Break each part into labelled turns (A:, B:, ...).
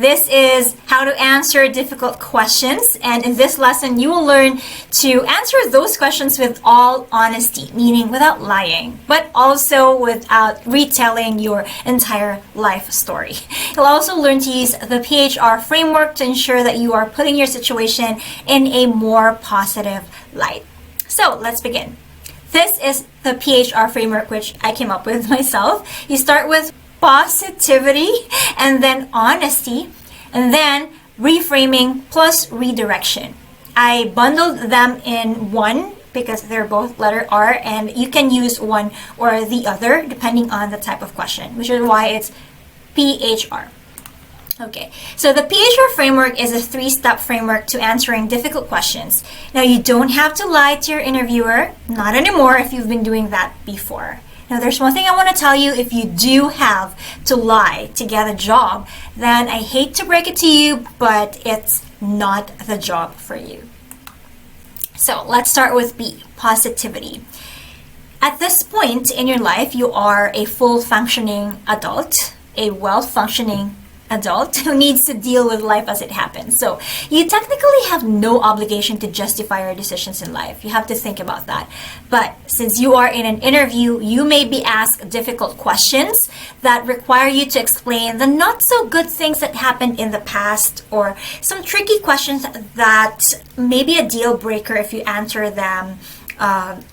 A: This is how to answer difficult questions, and in this lesson you will learn to answer those questions with all honesty, meaning without lying, but also without retelling your entire life story. You'll also learn to use the PHR framework to ensure that you are putting your situation in a more positive light. So let's begin. This is the PHR framework which I came up with myself. You start with positivity and then honesty and then reframing plus redirection. I bundled them in one because they're both letter R, and you can use one or the other depending on the type of question, which is why it's PHR. Okay, so the PHR framework is a 3-step framework to answering difficult questions. Now, you don't have to lie to your interviewer, not anymore if you've been doing that before. Now, there's one thing I want to tell you. If you do have to lie to get a job, then I hate to break it to you, but it's not the job for you. So let's start with B, positivity. At this point in your life, you are a full functioning adult, a well-functioning adult who needs to deal with life as it happens. So you technically have no obligation to justify your decisions in life. You have to think about that. But since you are in an interview, you may be asked difficult questions that require you to explain the not so good things that happened in the past, or some tricky questions that may be a deal breaker if you answer them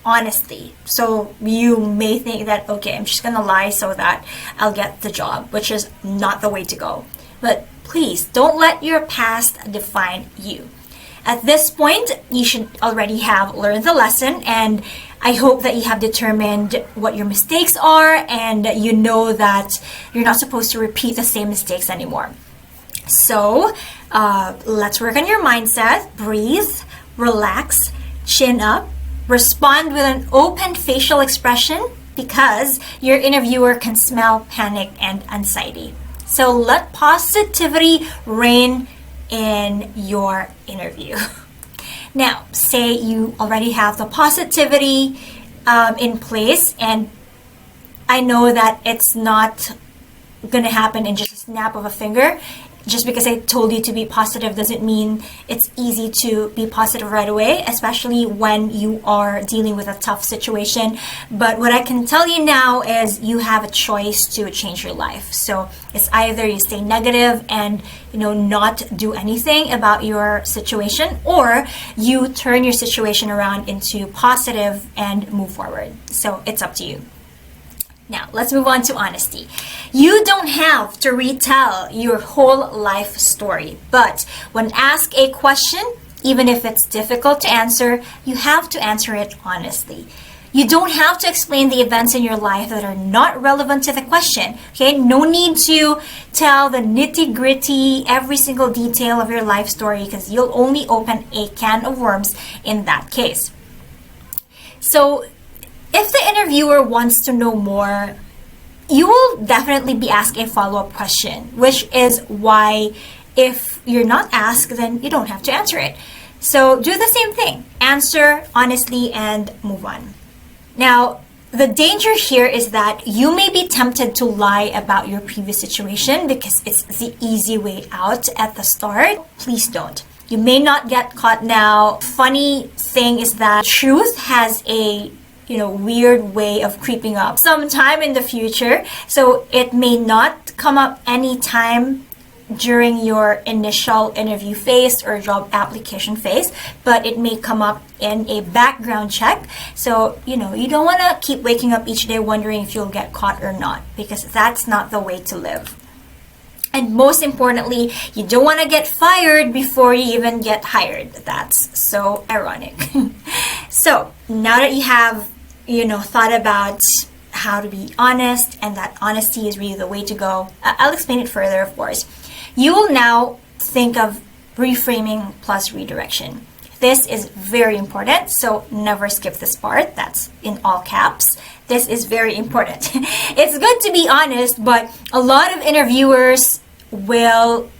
A: honestly. So you may think that, okay, I'm just gonna lie so that I'll get the job, which is not the way to go. But please don't let your past define you. At this point, you should already have learned the lesson, and I hope that you have determined what your mistakes are, and you know that you're not supposed to repeat the same mistakes anymore. So let's work on your mindset. Breathe, relax, chin up, respond with an open facial expression because your interviewer can smell panic and anxiety. So let positivity reign in your interview. Now, say you already have the positivity in place, and I know that it's not going to happen in just a snap of a finger. Just because I told you to be positive doesn't mean it's easy to be positive right away, especially when you are dealing with a tough situation. But what I can tell you now is you have a choice to change your life. So it's either you stay negative and not do anything about your situation, or you turn your situation around into positive and move forward. So it's up to you. Now, let's move on to honesty. You don't have to retell your whole life story, but when asked a question, even if it's difficult to answer, you have to answer it honestly. You don't have to explain the events in your life that are not relevant to the question. Okay, no need to tell the nitty-gritty, every single detail of your life story, because you'll only open a can of worms in that case. So if the interviewer wants to know more, you will definitely be asked a follow-up question, which is why if you're not asked, then you don't have to answer it. So do the same thing. Answer honestly and move on. Now, the danger here is that you may be tempted to lie about your previous situation because it's the easy way out at the start. Please don't. You may not get caught now. Funny thing is that truth has a weird way of creeping up sometime in the future. So it may not come up anytime during your initial interview phase or job application phase, but it may come up in a background check. So, you don't want to keep waking up each day wondering if you'll get caught or not, because that's not the way to live. And most importantly, you don't want to get fired before you even get hired. That's so ironic. So now that you have thought about how to be honest, and that honesty is really the way to go, I'll explain it further, of course. You will now think of reframing plus redirection. This is very important, so never skip this part. That's in all caps. This is very important. It's good to be honest, but a lot of interviewers will,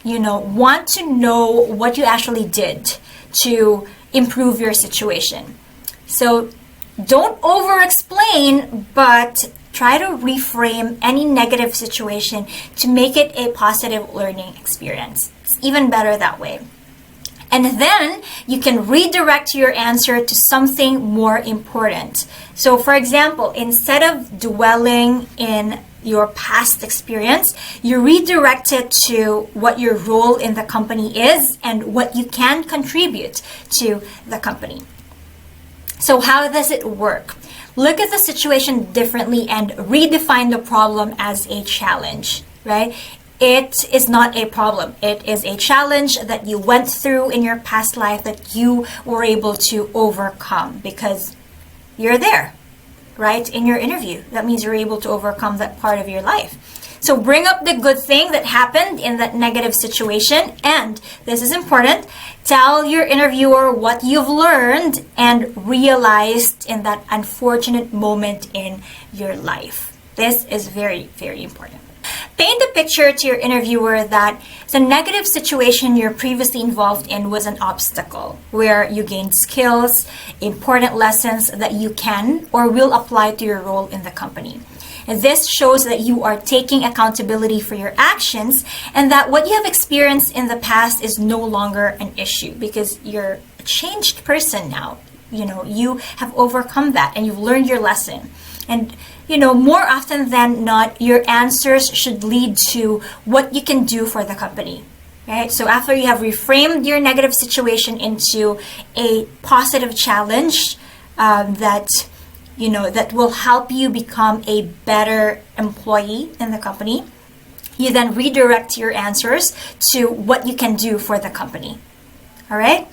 A: want to know what you actually did to improve your situation. So don't over-explain, but try to reframe any negative situation to make it a positive learning experience. It's even better that way. And then you can redirect your answer to something more important. So for example, instead of dwelling in your past experience, you redirect it to what your role in the company is and what you can contribute to the company. So how does it work? Look at the situation differently and redefine the problem as a challenge, right? It is not a problem. It is a challenge that you went through in your past life that you were able to overcome because you're there, right? In your interview. That means you're able to overcome that part of your life. So bring up the good thing that happened in that negative situation, and this is important, tell your interviewer what you've learned and realized in that unfortunate moment in your life. This is very, very important. Paint a picture to your interviewer that the negative situation you're previously involved in was an obstacle where you gained skills, important lessons that you can or will apply to your role in the company. And this shows that you are taking accountability for your actions and that what you have experienced in the past is no longer an issue because you're a changed person now. You have overcome that and you've learned your lesson. And more often than not, your answers should lead to what you can do for the company, right? So after you have reframed your negative situation into a positive challenge that will help you become a better employee in the company, you then redirect your answers to what you can do for the company. All right?